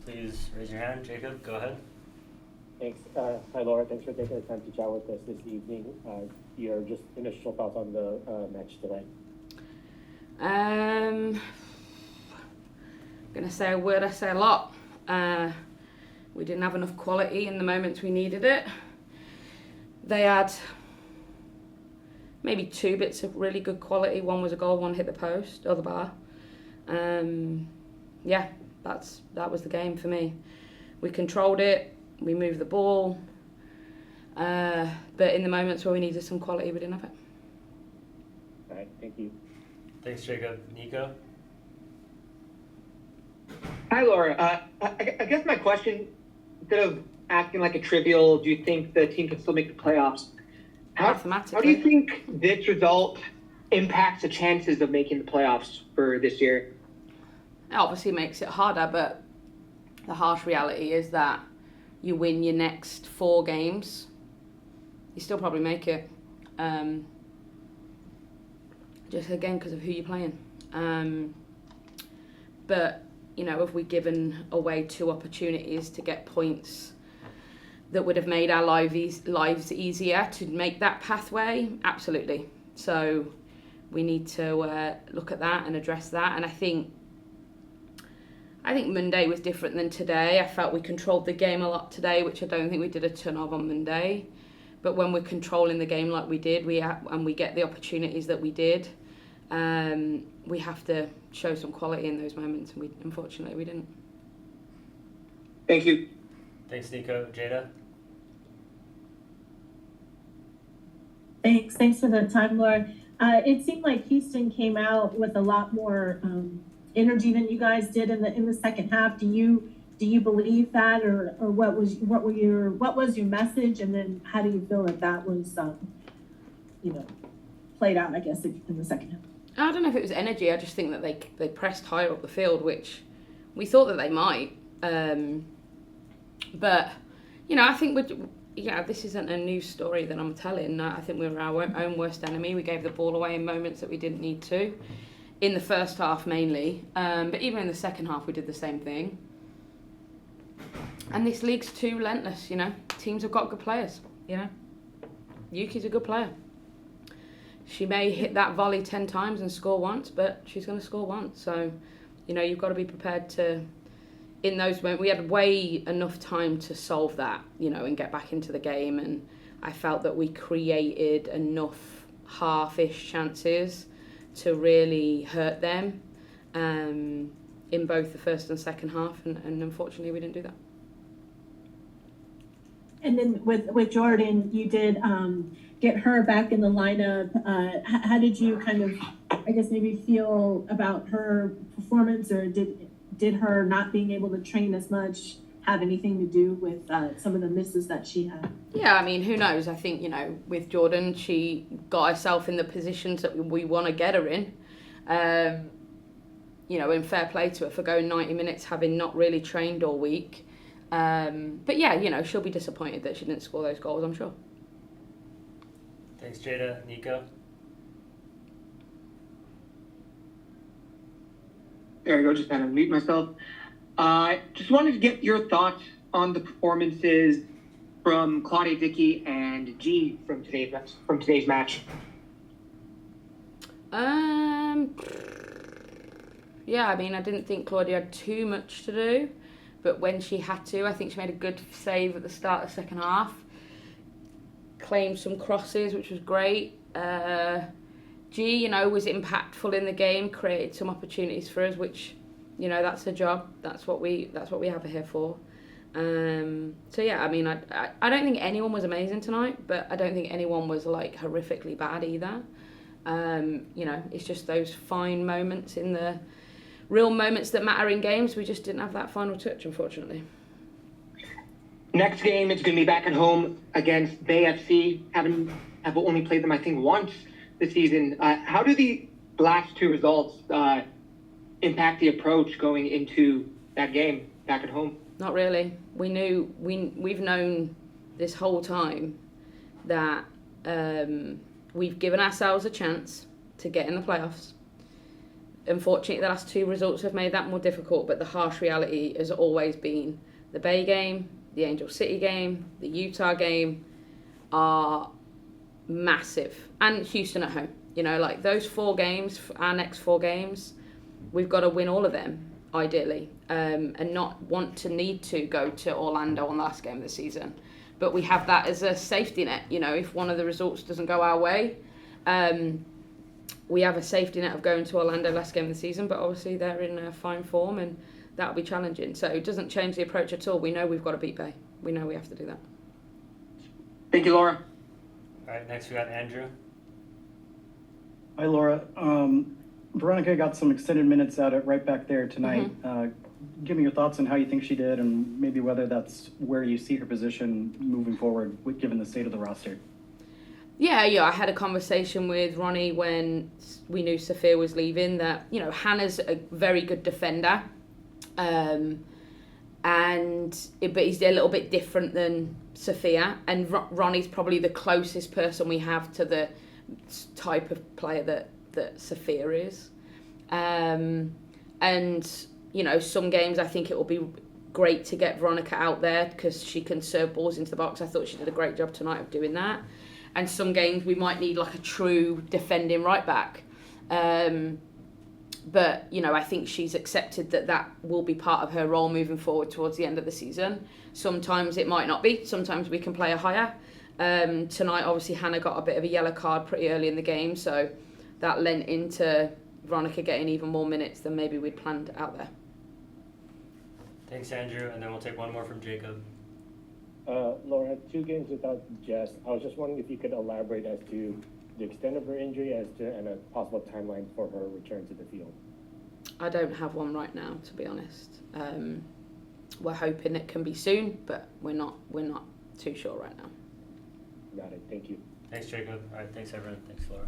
please raise your hand. Jacob, go ahead. Thanks. Hi, Laura. Thanks for taking the time to chat with us this evening. Your just initial thoughts on the match today. I'm gonna say a word. I say a lot. We didn't have enough quality in the moments we needed it. They had maybe two bits of really good quality. One was a goal, one hit the post or the bar. Yeah, that was the game for me. We controlled it, we moved the ball, but in the moments where we needed some quality, we didn't have it. All right, thank you. Thanks, Jacob. Nico? Hi, Laura. I guess my question, instead of asking like a trivial, do you think the team can still make the playoffs? How do you think this result impacts the chances of making the playoffs for this year? It obviously makes it harder, but the harsh reality is that you win your next 4 games, you still probably make it. Just again because of who you're playing. But, you know, have we given away 2 opportunities to get points that would have made our lives easier to make that pathway? Absolutely. So we need to look at that and address that. And I think Monday was different than today. I felt we controlled the game a lot today, which I don't think we did a ton of on Monday. But when we're controlling the game like we did, and we get the opportunities that we did, we have to show some quality in those moments, and unfortunately we didn't. Thank you. Thanks, Nico. Jada? Thanks for the time, Laura. It seemed like Houston came out with a lot more energy than you guys did in the second half. Do you believe that, or what was your message, and then how do you feel that was played out, I guess, in the second half? I don't know if it was energy. I just think that they pressed higher up the field, which we thought that they might. But I think this isn't a new story that I'm telling. I think we were our own worst enemy. We gave the ball away in moments that we didn't need to, in the first half mainly. But even in the second half, we did the same thing. And this league's too relentless, Teams have got good players, Yuki's a good player. She may hit that volley 10 times and score once, but she's going to score once. So, you've got to be prepared to, in those moments, we had enough time to solve that, and get back into the game. And I felt that we created enough half-ish chances to really hurt them in both the first and second half. And unfortunately, we didn't do that. And then with Jordan, you did get her back in the lineup. How did you kind of, I guess, maybe feel about her performance, or did her not being able to train as much have anything to do with some of the misses that she had? Yeah, I mean, who knows? I think, with Jordan, she got herself in the positions that we want to get her in. And fair play to her for going 90 minutes, having not really trained all week. But yeah, she'll be disappointed that she didn't score those goals, I'm sure. Thanks, Jada. Nico? There we go, just kind of mute myself. Just wanted to get your thoughts on the performances from Claudia Dicki and G from today's match. Yeah, I mean, I didn't think Claudia had too much to do, but when she had to, I think she made a good save at the start of the second half. Claimed some crosses, which was great. G, was impactful in the game, created some opportunities for us, which, that's her job. That's what we have her here for. So yeah, I mean, I don't think anyone was amazing tonight, but I don't think anyone was like horrifically bad either. It's just those fine moments in the real moments that matter in games. We just didn't have that final touch, unfortunately. Next game, it's going to be back at home against Bay FC. Have only played them, I think, once this season. How do the last 2 results impact the approach going into that game back at home? Not really. We've known this whole time that we've given ourselves a chance to get in the playoffs. unfortunately, the last 2 results have made that more difficult, but the harsh reality has always been the Bay game, the Angel City game, the Utah game are massive. And Houston at home. You know, like those 4 games, our next 4 games, we've got to win all of them, ideally, and not want to need to go to Orlando on the last game of the season. But we have that as a safety net. You know, if one of the results doesn't go our way, we have a safety net of going to Orlando last game of the season, but obviously they're in fine form and that'll be challenging. So it doesn't change the approach at all. We know we've got to beat Bay. We know we have to do that. Thank you, Laura. All right, next we got Andrew. Hi, Laura. Veronica got some extended minutes out at right back there tonight. Give me your thoughts on how you think she did and maybe whether that's where you see her position moving forward, given the state of the roster. Yeah, I had a conversation with Ronnie when we knew Sophia was leaving that, you know, Hannah's a very good defender. But he's a little bit different than Sophia. And Ronnie's probably the closest person we have to the type of player that Sophia is. And, you know, some games I think it will be great to get Veronica out there because she can serve balls into the box. I thought she did a great job tonight of doing that. And some games we might need like a true defending right back. But, you know, I think she's accepted that will be part of her role moving forward towards the end of the season. Sometimes it might not be. Sometimes we can play her higher. Tonight, obviously, Hannah got a bit of a yellow card pretty early in the game. So that lent into Veronica getting even more minutes than maybe we'd planned out there. Thanks, Andrew. And then we'll take one more from Jacob. Laura, 2 games without Jess. I was just wondering if you could elaborate as to the extent of her injury and a possible timeline for her return to the field. I don't have one right now, to be honest. We're hoping it can be soon, but we're not too sure right now. Got it. Thank you. Thanks, Jacob. All right, thanks, everyone. Thanks, Laura.